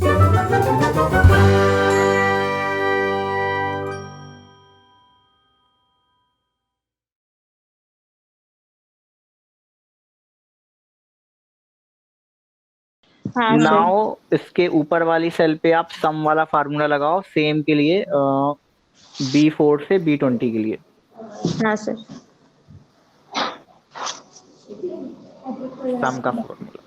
हाँ sir. Now इसके ऊपर वाली सेल पे आप सम वाला फार्मूला लगाओ सेम के लिए, B4 से B20 के लिए। हाँ सर। सम का फॉर्मूला।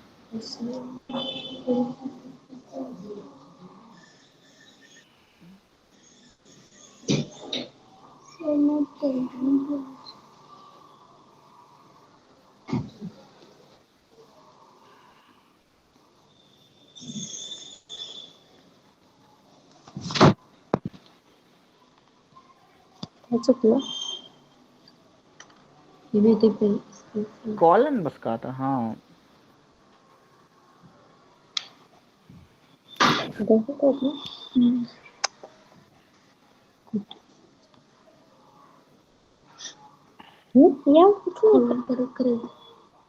चुकलो ये भी देख कॉलन बस का था, हाँ। देखो तो अपना। या कुछ नहीं कर।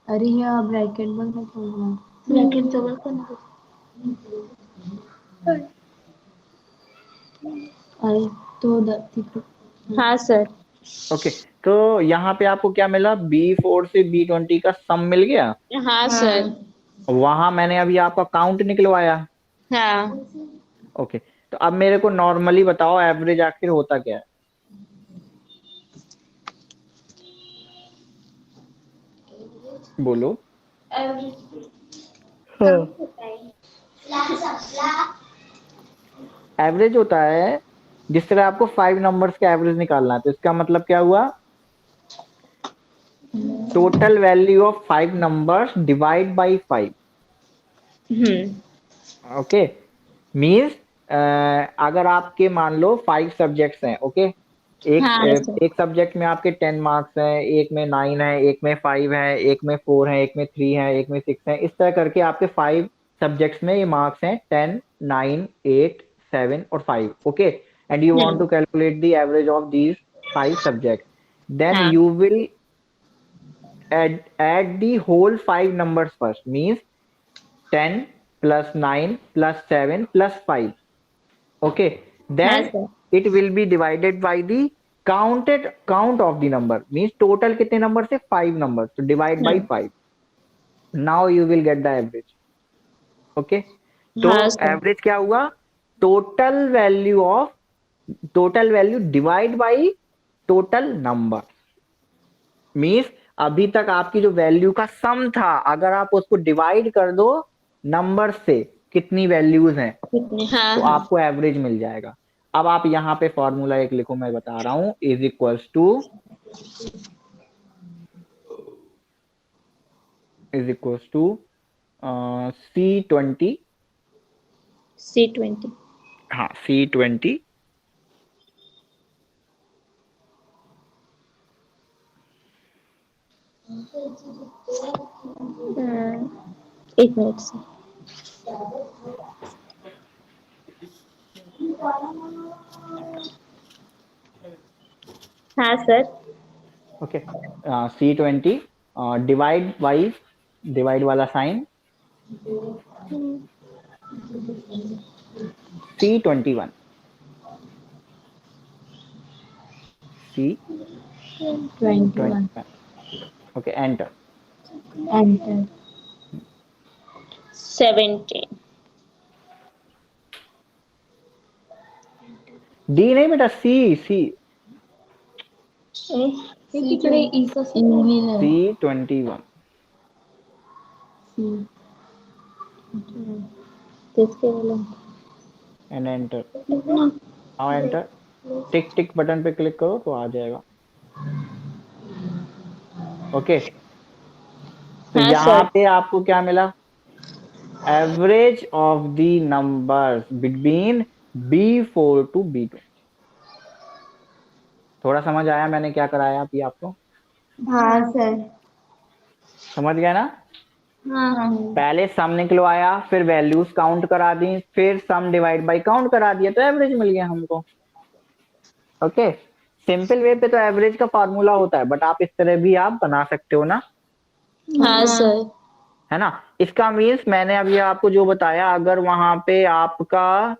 अरे या ब्रॅकेट बघ ना पूर्ण ब्रॅकेट जवळ पण अरे तो तिकडे। हाँ सर। ओके, तो यहाँ पे आपको क्या मिला, B4 से B20 का सम मिल गया। हाँ सर। वहां मैंने अभी आपका काउंट निकलवाया। हाँ ओके, तो अब मेरे को नॉर्मली बताओ एवरेज आखिर होता क्या है। बोलो। हाँ, एवरेज होता है, जिस तरह आपको 5 नंबर्स का एवरेज निकालना है, तो इसका मतलब क्या हुआ, total value of 5 numbers divide by 5। Okay, means अगर आपके मान लो 5 सब्जेक्ट्स हैं, ओके, हाँ सर। एक सब्जेक्ट में आपके 10 मार्क्स हैं, एक में 9 है, एक में 5 है, एक में 4 है, एक में 3 है, एक में 6 है, इस तरह करके आपके 5 सब्जेक्ट्स में ये मार्क्स हैं 10, 9, 8, 7 और 5। Okay, and you want to calculate the average of these 5 subject, then हाँ you will add the whole 5 numbers first, means 10 plus 9 plus 7 plus 5. Okay, हाँ then sir. it will be divided by the count of the number, means total कितने number से 5 numbers, तो divide by 5, now you will get the average. Okay, तो हाँ sir. Average क्या हुआ, total value of, total value divide by total number, means अभी तक आपकी जो वैल्यू का सम था, अगर आप उसको डिवाइड कर दो नंबर से कितनी वैल्यूज हैं, हाँ तो हाँ। आपको एवरेज मिल जाएगा। अब आप यहाँ पे फॉर्मूला एक लिखो, मैं बता रहा हूं, is equals to C20। C20। हाँ, C20 एक मिनट से। हाँ sir. Okay, C20 divide by, divide वाला sign, C21, C21। 21। Okay, enter. Enter. 17। D नहीं बेटा, सी सी तिकडे इंग्लिश C21। तेच केलं एंड एंटर। हाँ, एंटर, टिक टिक बटन पे क्लिक करो तो आ जाएगा। ओके, तो हाँ यहाँ सर। पे आपको क्या मिला, average of the numbers between B4 to B20। थोड़ा समझ आया मैंने क्या कराया अभी आपको, हाँ सर। समझ गया ना। हाँ हाँ। पहले सम निकलवाया, फिर वैल्यूज काउंट करा दी, फिर सम डिवाइड बाय काउंट करा दिया, तो एवरेज मिल गया हमको। ओके, सिंपल वे पे तो एवरेज का फॉर्मूला होता है, बट आप इस तरह भी आप बना सकते हो ना। हाँ सर। है ना। इसका मीन्स मैंने अभी आपको जो बताया, अगर वहां पे आपका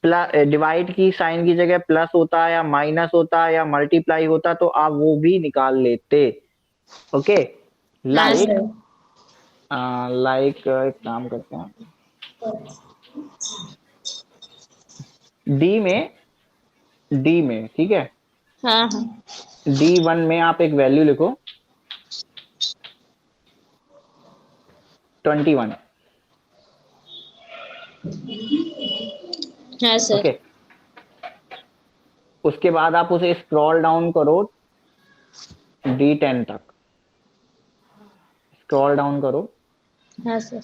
प्लस डिवाइड की साइन की जगह प्लस होता या माइनस होता या मल्टीप्लाई होता तो आप वो भी निकाल लेते। ओके, हाँ लाइक सर। लाइक एक काम करते हैं, डी में ठीक है, हाँ हाँ D1 में आप एक वैल्यू लिखो 21। हाँ सर। ओके, उसके बाद आप उसे स्क्रॉल डाउन करो D10 तक, स्क्रॉल डाउन करो। हाँ सर।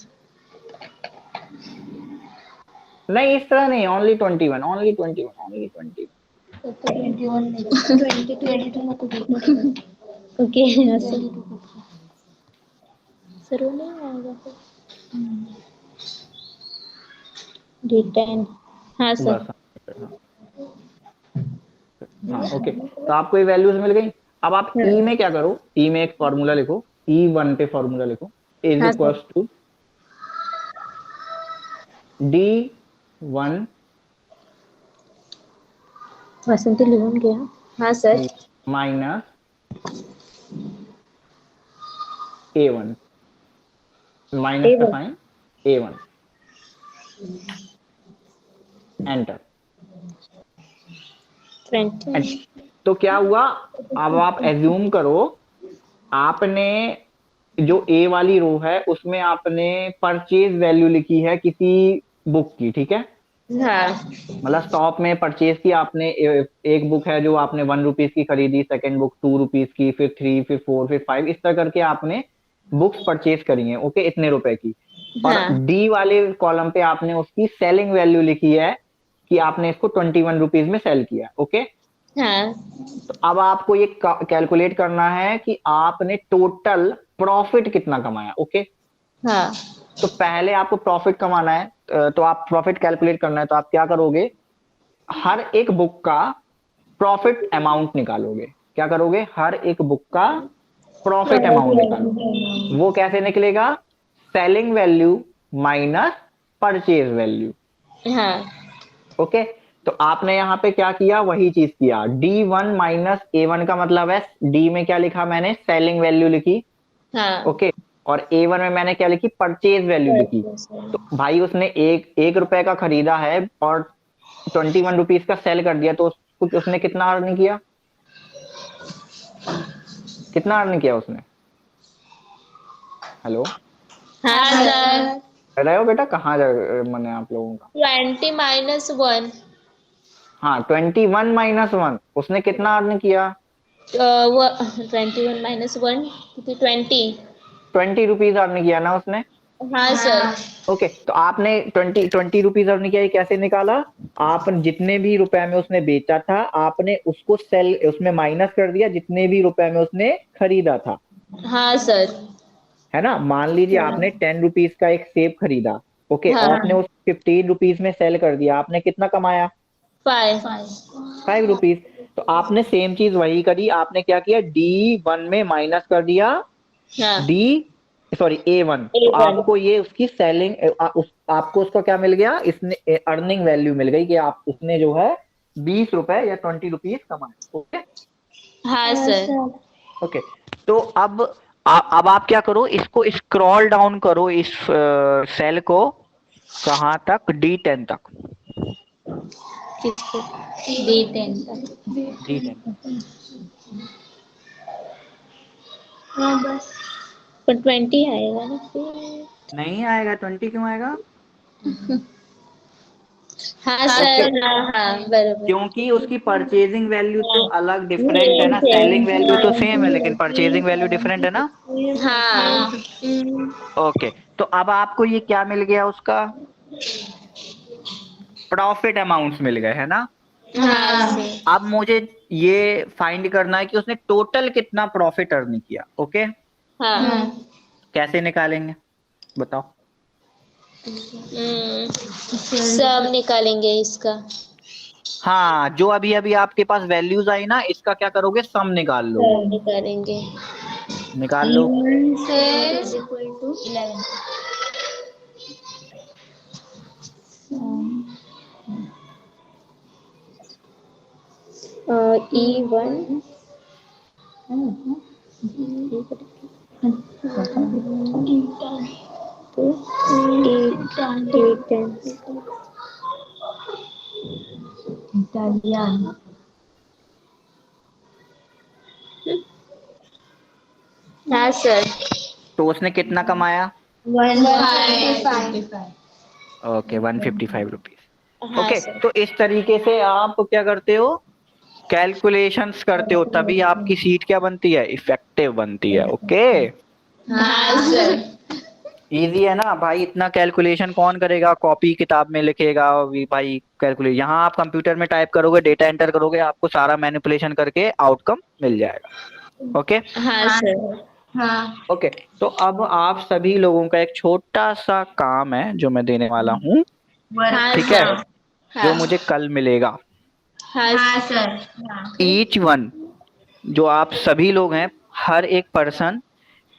नहीं, इस तरह नहीं, ओनली 21, ओनली 21, ओनली 21। तो 21 नहीं, 22 में तो देखना था। ओके हाँ सर। 22 का था। सर वो नहीं आएगा फिर D10। हाँ सर। बस हाँ ओके, तो आपको ये वैल्यूज मिल गई। अब आप ई में क्या करो, ई में एक फॉर्मूला लिखो, E1 पे फॉर्मूला लिखो, इज हाँ इक्वल सर। टू D1 वसंती लिखून गया। हाँ सर। माइनस A1, माइनस का A1 साइन A1, एंटर। 20। तो क्या हुआ, अब आप एज्यूम करो, आपने जो ए वाली रो है उसमें आपने परचेज वैल्यू लिखी है किसी बुक की, ठीक है, हाँ मतलब शॉप में परचेज की आपने, एक बुक है जो आपने 1 रुपीज की खरीदी, सेकंड बुक 2 रुपीज की, फिर 3, फिर 4, फिर 5, इस तरह करके आपने बुक्स परचेज करी हैं, ओके, इतने रुपए की। और हाँ डी वाले कॉलम पे आपने उसकी सेलिंग वैल्यू लिखी है कि आपने इसको 21 रुपीज में सेल किया, ओके। हाँ तो अब आपको ये कैलकुलेट करना है कि आपने टोटल प्रॉफिट कितना कमाया, ओके। हाँ तो पहले आपको प्रॉफिट कमाना है, तो आप प्रॉफिट कैलकुलेट करना है, तो आप क्या करोगे, हर एक बुक का प्रॉफिट अमाउंट निकालोगे। क्या करोगे, हर एक बुक का प्रॉफिट अमाउंट निकालोगे। वो कैसे निकलेगा, selling value minus purchase value, हाँ ओके। तो आपने यहाँ पे क्या किया, वही चीज किया, D1 माइनस A1 का मतलब है, डी में क्या लिखा मैंने, सेलिंग वैल्यू लिखी, हाँ। ओके, और A1 में मैंने क्या लिखी, परचेज वैल्यू लिखी। तो भाई उसने एक एक रुपए का खरीदा है और 21 रुपीज का सेल कर दिया, तो उसने कितना अर्न किया, कितना अर्न किया उसने, हेलो, हाँ सर। रहे हो बेटा, कहाँ मैंने आप लोगों का, 20 - 1। हाँ 21 - 1, उसने कितना अर्न किया, वो 21 - 1 कितनी 20। 20 रुपीज अर्न किया ना उसने, हाँ सर। ओके। तो आपने 20 रुपीज अर्न किया, ये कैसे निकाला, आप जितने भी रुपए में उसने बेचा था आपने उसको सेल उसमें माइनस कर दिया जितने भी रुपए में उसने खरीदा था, हाँ सर। है ना। मान लीजिए आपने 10 रुपीज का एक सेब खरीदा, ओके, और हाँ आपने उस 15 रुपीज में सेल कर दिया, आपने कितना कमाया, 5। 5 रुपीज। तो आपने सेम चीज वही करी, आपने क्या किया, D1 में माइनस कर दिया हाँ डी सॉरी A1, तो A1। आपको ये उसकी सेलिंग आपको उसका क्या मिल गया, इसने अर्निंग वैल्यू मिल गई कि आप उसने जो है 20 रुपए या 20 रुपीज कमाए, ओके। हाँ सर। ओके, तो अब आप क्या करो, इसको स्क्रॉल डाउन करो, इस सेल को कहाँ तक, D10 तक, किसको D10 D10। हाँ बस। पर 20 आएगा ना फिर। नहीं आएगा, 20 क्यों आएगा, हाँ उसके सर। हाँ हाँ बराबर। क्योंकि उसकी परचेजिंग वैल्यू तो हाँ अलग डिफरेंट है ना, सेलिंग वैल्यू तो सेम है लेकिन हाँ परचेजिंग वैल्यू डिफरेंट है ना, हाँ ओके। तो अब आपको ये क्या मिल गया, उसका प्रॉफिट अमाउंट्स मिल गए, है ना। हाँ सर। अब मुझे ये फाइंड करना है कि उसने टोटल कितना प्रॉफिट अर्न किया, ओके। हाँ। कैसे निकालेंगे बताओ, सब निकालेंगे इसका। हाँ जो अभी अभी आपके पास वैल्यूज आई ना, इसका क्या करोगे, सम निकाल लोगे, सब निकालेंगे। निकाल लो। E1 से is equal to 11. E1 Italian हाँ सर तो उसने कितना कमाया? 155 ओके 155 रुपीज। हाँ ओके, सर तो इस तरीके से आप क्या करते हो, कैलकुलेशंस करते हो, तभी आपकी सीट क्या बनती है, इफेक्टिव बनती है। ओके, हाँ सर इजी है ना भाई, इतना कैलकुलेशन कौन करेगा, कॉपी किताब में लिखेगा भाई कैलकुलेट, यहाँ आप कंप्यूटर में टाइप करोगे, डेटा एंटर करोगे, आपको सारा मैनिपुलेशन करके आउटकम मिल जाएगा। ओके हाँ सर हाँ ओके, तो अब आप सभी लोगों का एक छोटा सा काम है जो मैं देने वाला हूँ, हाँ ठीक है, सर जो मुझे कल मिलेगा। हाँ सर ईच वन, जो आप सभी लोग हैं, हर एक पर्सन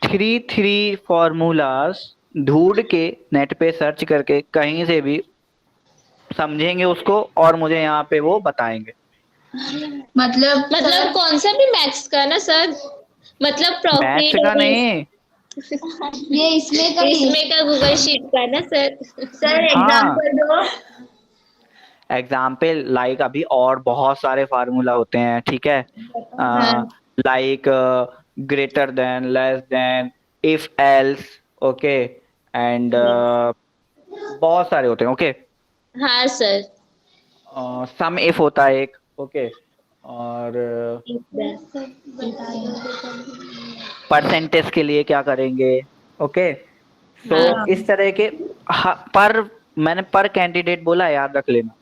3 फॉर्मूलाज ढूंढ के नेट पे सर्च करके कहीं से भी समझेंगे उसको और मुझे यहाँ पे वो बताएंगे। मतलब कौन सा भी मैथ्स का ना सर, मतलब मैथ्स प्रॉफिट का नहीं, ये इसमें का इसमें का गूगल शीट का ना सर। सर हाँ एग्जांपल दो एग्जाम्पल लाइक अभी और बहुत सारे फार्मूला होते हैं, ठीक है, like greater than, less than, if else, okay, and बहुत सारे होते हैं। ओके, हाँ सर सम इफ होता है एक, ओके, और परसेंटेज के लिए क्या करेंगे। ओके, तो हाँ इस तरह के पर मैंने पर कैंडिडेट बोला, याद रख लेना।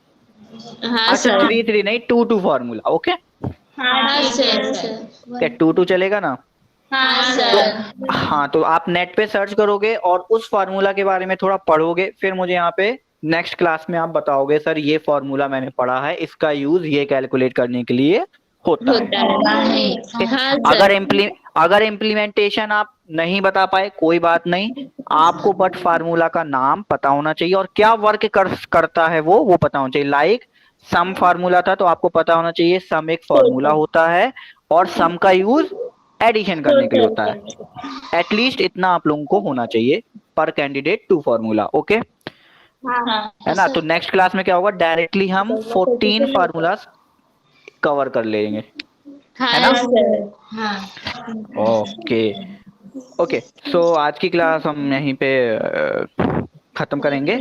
हाँ अच्छा सर 3 नहीं, 2 फार्मूला। ओके, हाँ सर क्या 2 चलेगा ना? हाँ सर हाँ, तो आप नेट पे सर्च करोगे और उस फार्मूला के बारे में थोड़ा पढ़ोगे, फिर मुझे यहाँ पे नेक्स्ट क्लास में आप बताओगे सर ये फार्मूला मैंने पढ़ा है, इसका यूज ये कैलकुलेट करने के लिए होता है। होता है। हाँ अगर सर अगर इम्प्लीमेंटेशन आप नहीं बता पाए कोई बात नहीं, आपको बट फार्मूला का नाम पता होना चाहिए और क्या वर्क करता है वो पता होना चाहिए। लाइक सम फार्मूला था तो आपको पता होना चाहिए सम एक फार्मूला होता है और सम का यूज एडिशन करने के लिए होता है। एटलीस्ट इतना आप लोगों को होना चाहिए, पर कैंडिडेट 2 फार्मूला। ओके, है ना? तो नेक्स्ट क्लास में क्या होगा, डायरेक्टली हम 14 फार्मूलाज कवर कर लेंगे, है ना? हाँ सर ओके ओके, सो आज की क्लास हम यहीं पे खत्म करेंगे।